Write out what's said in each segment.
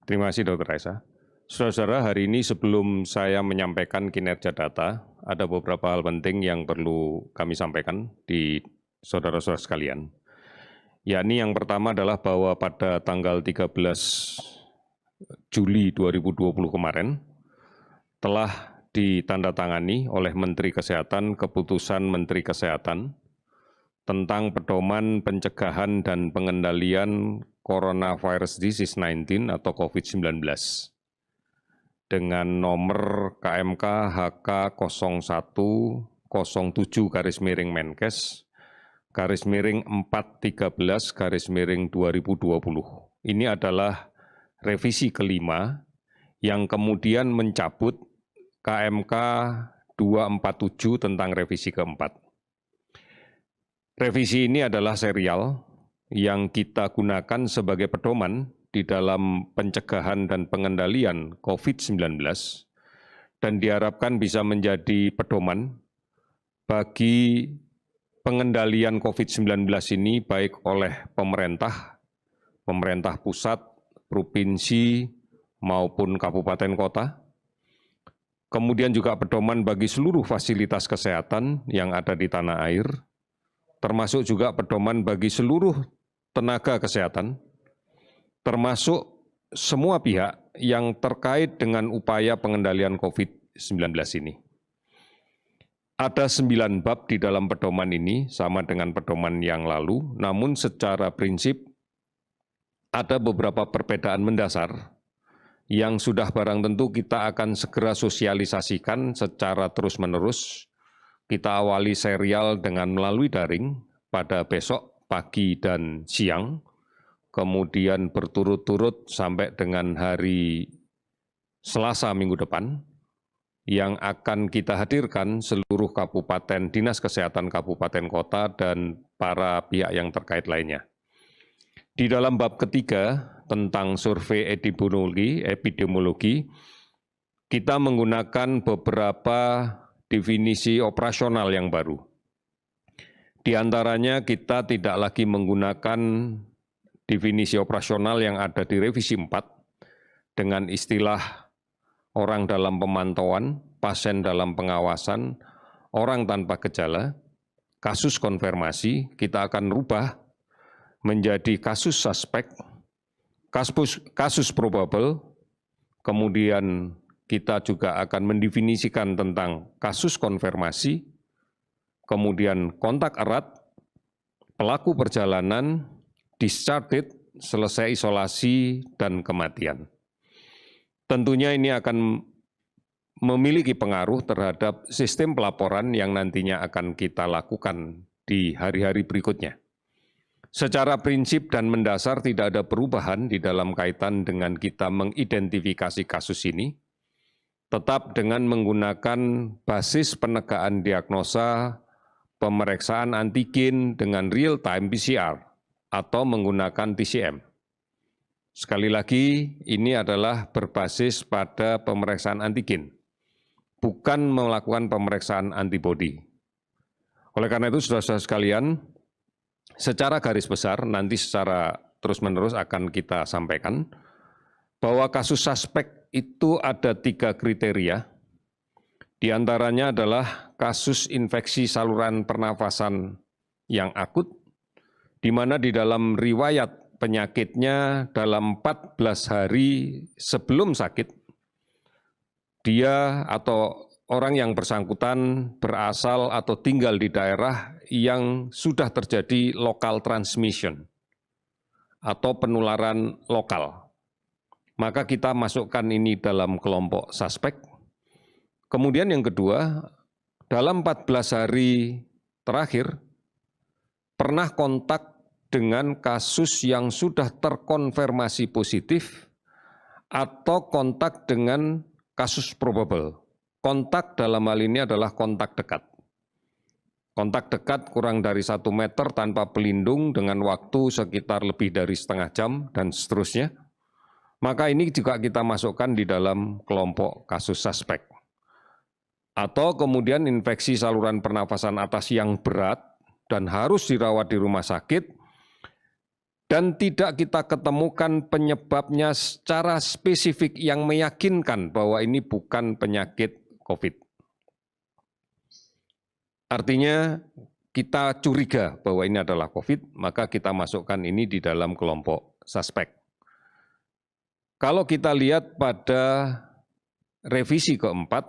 Terima kasih Dr. Raisa. Saudara-saudara, hari ini sebelum saya menyampaikan kinerja data, ada beberapa hal penting yang perlu kami sampaikan di saudara-saudara sekalian. Yakni yang pertama adalah bahwa pada tanggal 13 Juli 2020 kemarin, telah ditandatangani oleh Menteri Kesehatan keputusan Menteri Kesehatan tentang pedoman pencegahan dan pengendalian Coronavirus Disease 19 atau COVID-19 dengan nomor KMK HK 0107-Menkes /413/2020. Ini adalah revisi kelima yang kemudian mencabut KMK 247 tentang revisi keempat. Revisi ini adalah serial yang kita gunakan sebagai pedoman di dalam pencegahan dan pengendalian COVID-19 dan diharapkan bisa menjadi pedoman bagi pengendalian COVID-19 ini baik oleh pemerintah pusat, provinsi maupun kabupaten kota, kemudian juga pedoman bagi seluruh fasilitas kesehatan yang ada di tanah air, termasuk juga pedoman bagi seluruh tenaga kesehatan, termasuk semua pihak yang terkait dengan upaya pengendalian COVID-19 ini. Ada 9 bab di dalam pedoman ini, sama dengan pedoman yang lalu, namun secara prinsip ada beberapa perbedaan mendasar yang sudah barang tentu kita akan segera sosialisasikan secara terus-menerus. Kita awali serial dengan melalui daring pada besok pagi dan siang, kemudian berturut-turut sampai dengan hari Selasa minggu depan, yang akan kita hadirkan seluruh kabupaten, dinas kesehatan kabupaten kota, dan para pihak yang terkait lainnya. Di dalam bab ketiga tentang survei epidemiologi, kita menggunakan beberapa definisi operasional yang baru. Di antaranya kita tidak lagi menggunakan definisi operasional yang ada di revisi 4 dengan istilah orang dalam pemantauan, pasien dalam pengawasan, orang tanpa gejala, kasus konfirmasi, kita akan rubah menjadi kasus suspek, kasus probable, kemudian kita juga akan mendefinisikan tentang kasus konfirmasi, kemudian kontak erat, pelaku perjalanan, discharged, selesai isolasi, dan kematian. Tentunya ini akan memiliki pengaruh terhadap sistem pelaporan yang nantinya akan kita lakukan di hari-hari berikutnya. Secara prinsip dan mendasar tidak ada perubahan di dalam kaitan dengan kita mengidentifikasi kasus ini, tetap dengan menggunakan basis penegaan diagnosa, pemeriksaan antigen dengan real-time PCR atau menggunakan TCM. Sekali lagi, ini adalah berbasis pada pemeriksaan antigen, bukan melakukan pemeriksaan antibodi. Oleh karena itu, saudara-saudara sekalian, secara garis besar, nanti secara terus-menerus akan kita sampaikan, bahwa kasus suspek itu ada 3 kriteria, di antaranya adalah kasus infeksi saluran pernafasan yang akut, di mana di dalam riwayat penyakitnya dalam 14 hari sebelum sakit, dia atau orang yang bersangkutan berasal atau tinggal di daerah yang sudah terjadi local transmission atau penularan lokal. Maka kita masukkan ini dalam kelompok suspek. Kemudian yang kedua, dalam 14 hari terakhir, pernah kontak dengan kasus yang sudah terkonfirmasi positif atau kontak dengan kasus probable. Kontak dalam hal ini adalah kontak dekat. Kontak dekat kurang dari 1 meter tanpa pelindung dengan waktu sekitar lebih dari setengah jam dan seterusnya. Maka ini juga kita masukkan di dalam kelompok kasus suspek. Atau kemudian infeksi saluran pernafasan atas yang berat dan harus dirawat di rumah sakit, dan tidak kita ketemukan penyebabnya secara spesifik yang meyakinkan bahwa ini bukan penyakit COVID. Artinya kita curiga bahwa ini adalah COVID, maka kita masukkan ini di dalam kelompok suspek. Kalau kita lihat pada revisi keempat,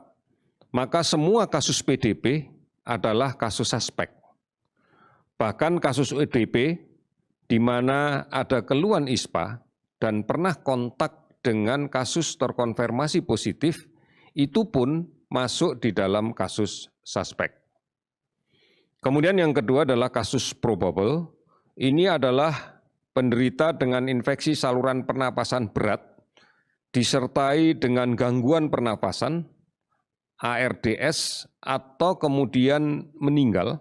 maka semua kasus PDP adalah kasus suspek. Bahkan kasus ODP di mana ada keluhan ISPA dan pernah kontak dengan kasus terkonfirmasi positif, itu pun masuk di dalam kasus suspek. Kemudian yang kedua adalah kasus probable. Ini adalah penderita dengan infeksi saluran pernapasan berat, disertai dengan gangguan pernapasan, ARDS, atau kemudian meninggal,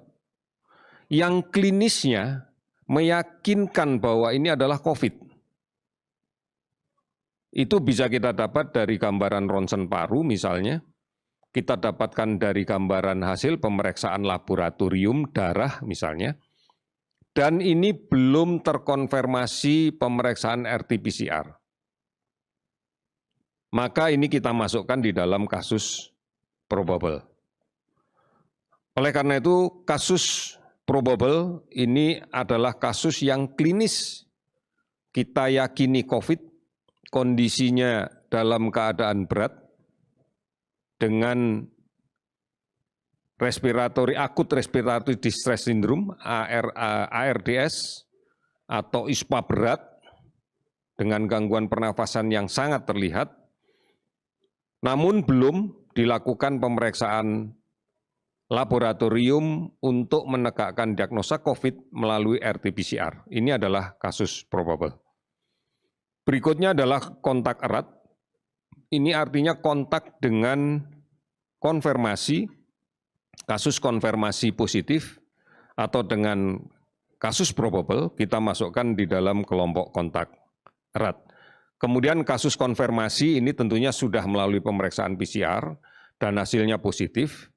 yang klinisnya meyakinkan bahwa ini adalah COVID. Itu bisa kita dapat dari gambaran ronsen paru misalnya, kita dapatkan dari gambaran hasil pemeriksaan laboratorium darah misalnya, dan ini belum terkonfirmasi pemeriksaan RT-PCR. Maka ini kita masukkan di dalam kasus probable. Oleh karena itu, kasus probable ini adalah kasus yang klinis. Kita yakini COVID, kondisinya dalam keadaan berat, dengan akut respiratory distress syndrome, ARDS, atau ISPA berat, dengan gangguan pernafasan yang sangat terlihat, namun belum dilakukan pemeriksaan laboratorium untuk menegakkan diagnosa COVID melalui RT-PCR. Ini adalah kasus probable. Berikutnya adalah kontak erat. Ini artinya kontak dengan konfirmasi, kasus konfirmasi positif, atau dengan kasus probable, kita masukkan di dalam kelompok kontak erat. Kemudian kasus konfirmasi ini tentunya sudah melalui pemeriksaan PCR dan hasilnya positif,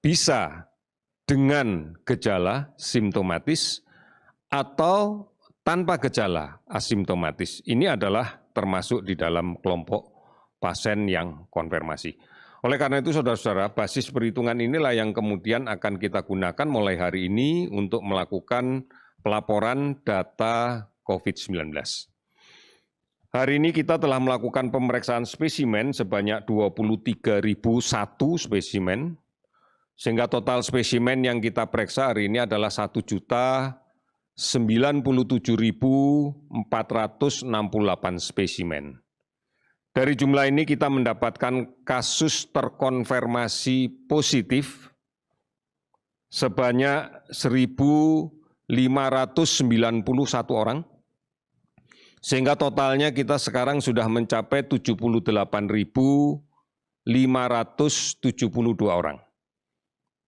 bisa dengan gejala simptomatis atau tanpa gejala asimptomatis. Ini adalah termasuk di dalam kelompok pasien yang konfirmasi. Oleh karena itu, saudara-saudara, basis perhitungan inilah yang kemudian akan kita gunakan mulai hari ini untuk melakukan pelaporan data COVID-19. Hari ini kita telah melakukan pemeriksaan spesimen sebanyak 23.001 spesimen, sehingga total spesimen yang kita periksa hari ini adalah 1.097.468 spesimen. Dari jumlah ini kita mendapatkan kasus terkonfirmasi positif sebanyak 1.591 orang, sehingga totalnya kita sekarang sudah mencapai 78.572 orang.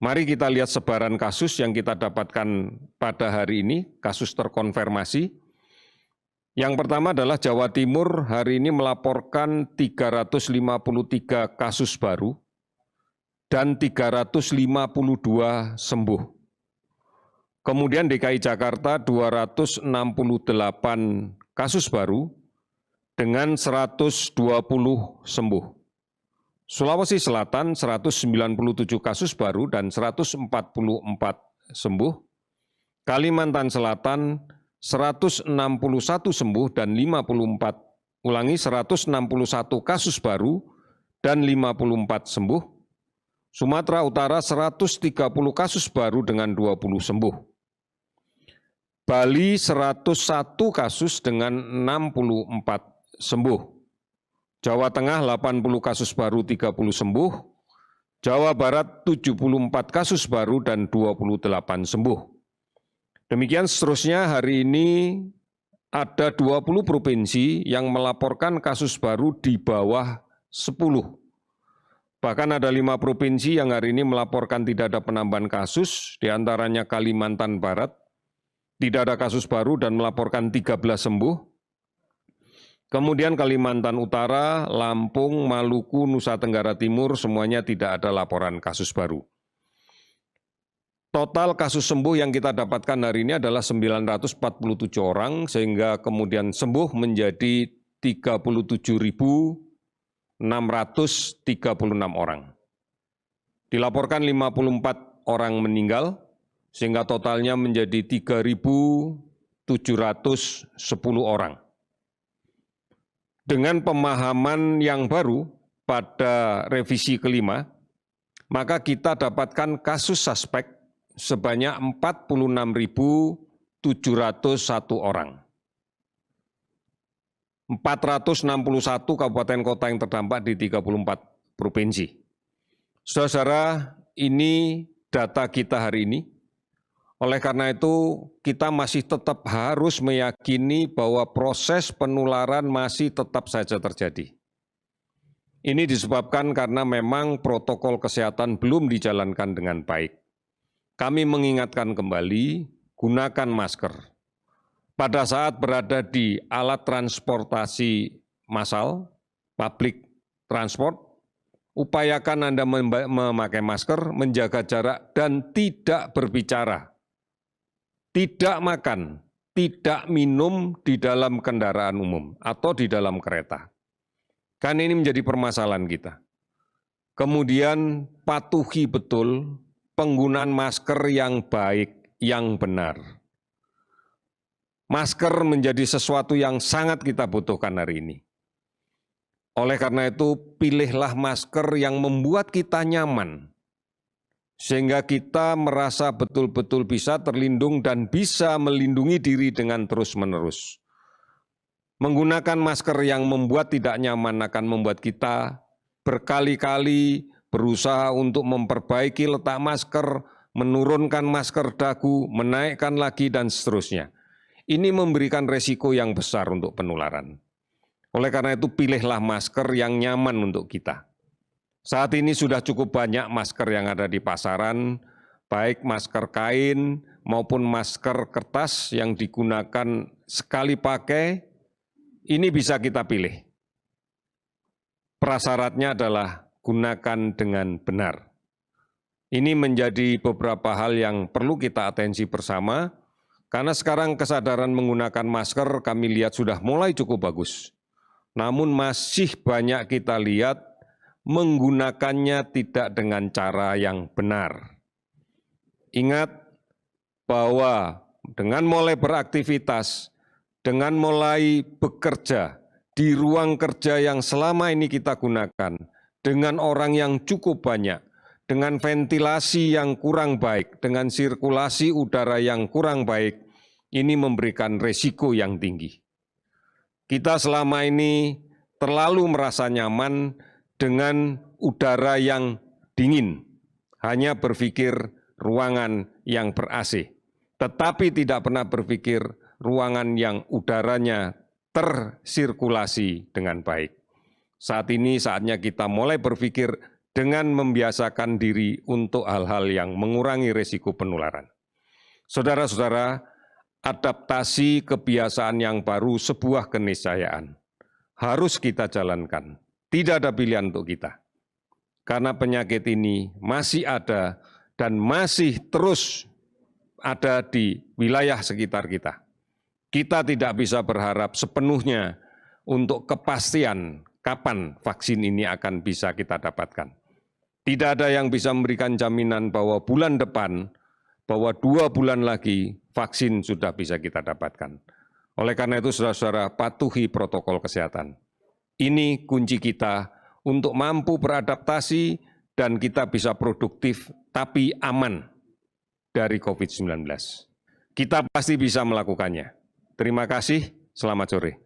Mari kita lihat sebaran kasus yang kita dapatkan pada hari ini, kasus terkonfirmasi. Yang pertama adalah Jawa Timur hari ini melaporkan 353 kasus baru dan 352 sembuh. Kemudian DKI Jakarta 268 kasus baru dengan 120 sembuh. Sulawesi Selatan 197 kasus baru dan 144 sembuh. Kalimantan Selatan 161 sembuh dan 161 kasus baru dan 54 sembuh. Sumatera Utara 130 kasus baru dengan 20 sembuh. Bali 101 kasus dengan 64 sembuh. Jawa Tengah 80 kasus baru 30 sembuh, Jawa Barat 74 kasus baru dan 28 sembuh. Demikian seterusnya hari ini ada 20 provinsi yang melaporkan kasus baru di bawah 10. Bahkan ada 5 provinsi yang hari ini melaporkan tidak ada penambahan kasus, diantaranya Kalimantan Barat, tidak ada kasus baru dan melaporkan 13 sembuh. Kemudian Kalimantan Utara, Lampung, Maluku, Nusa Tenggara Timur semuanya tidak ada laporan kasus baru. Total kasus sembuh yang kita dapatkan hari ini adalah 947 orang, sehingga kemudian sembuh menjadi 37.636 orang. Dilaporkan 54 orang meninggal, sehingga totalnya menjadi 3.710 orang. Dengan pemahaman yang baru pada revisi kelima, maka kita dapatkan kasus suspek sebanyak 46.701 orang. 461 kabupaten kota yang terdampak di 34 provinsi. Saudara-saudara, ini data kita hari ini. Oleh karena itu, kita masih tetap harus meyakini bahwa proses penularan masih tetap saja terjadi. Ini disebabkan karena memang protokol kesehatan belum dijalankan dengan baik. Kami mengingatkan kembali, gunakan masker. Pada saat berada di alat transportasi massal, public transport, upayakan Anda memakai masker, menjaga jarak, dan tidak berbicara. Tidak makan, tidak minum di dalam kendaraan umum atau di dalam kereta. Kan ini menjadi permasalahan kita. Kemudian patuhi betul penggunaan masker yang baik, yang benar. Masker menjadi sesuatu yang sangat kita butuhkan hari ini. Oleh karena itu, pilihlah masker yang membuat kita nyaman, sehingga kita merasa betul-betul bisa terlindung dan bisa melindungi diri dengan terus-menerus. Menggunakan masker yang membuat tidak nyaman akan membuat kita berkali-kali berusaha untuk memperbaiki letak masker, menurunkan masker dagu, menaikkan lagi, dan seterusnya. Ini memberikan resiko yang besar untuk penularan. Oleh karena itu, pilihlah masker yang nyaman untuk kita. Saat ini sudah cukup banyak masker yang ada di pasaran, baik masker kain maupun masker kertas yang digunakan sekali pakai, ini bisa kita pilih. Prasyaratnya adalah gunakan dengan benar. Ini menjadi beberapa hal yang perlu kita atensi bersama, karena sekarang kesadaran menggunakan masker kami lihat sudah mulai cukup bagus. Namun masih banyak kita lihat menggunakannya tidak dengan cara yang benar. Ingat bahwa dengan mulai beraktivitas, dengan mulai bekerja di ruang kerja yang selama ini kita gunakan, dengan orang yang cukup banyak, dengan ventilasi yang kurang baik, dengan sirkulasi udara yang kurang baik, ini memberikan resiko yang tinggi. Kita selama ini terlalu merasa nyaman dengan udara yang dingin, hanya berpikir ruangan yang ber-AC, tetapi tidak pernah berpikir ruangan yang udaranya tersirkulasi dengan baik. Saat ini saatnya kita mulai berpikir dengan membiasakan diri untuk hal-hal yang mengurangi risiko penularan. Saudara-saudara, adaptasi kebiasaan yang baru sebuah keniscayaan. Harus kita jalankan. Tidak ada pilihan untuk kita. Karena penyakit ini masih ada dan masih terus ada di wilayah sekitar kita. Kita tidak bisa berharap sepenuhnya untuk kepastian kapan vaksin ini akan bisa kita dapatkan. Tidak ada yang bisa memberikan jaminan bahwa bulan depan, bahwa 2 bulan lagi vaksin sudah bisa kita dapatkan. Oleh karena itu, saudara-saudara, patuhi protokol kesehatan. Ini kunci kita untuk mampu beradaptasi dan kita bisa produktif tapi aman dari COVID-19. Kita pasti bisa melakukannya. Terima kasih, selamat sore.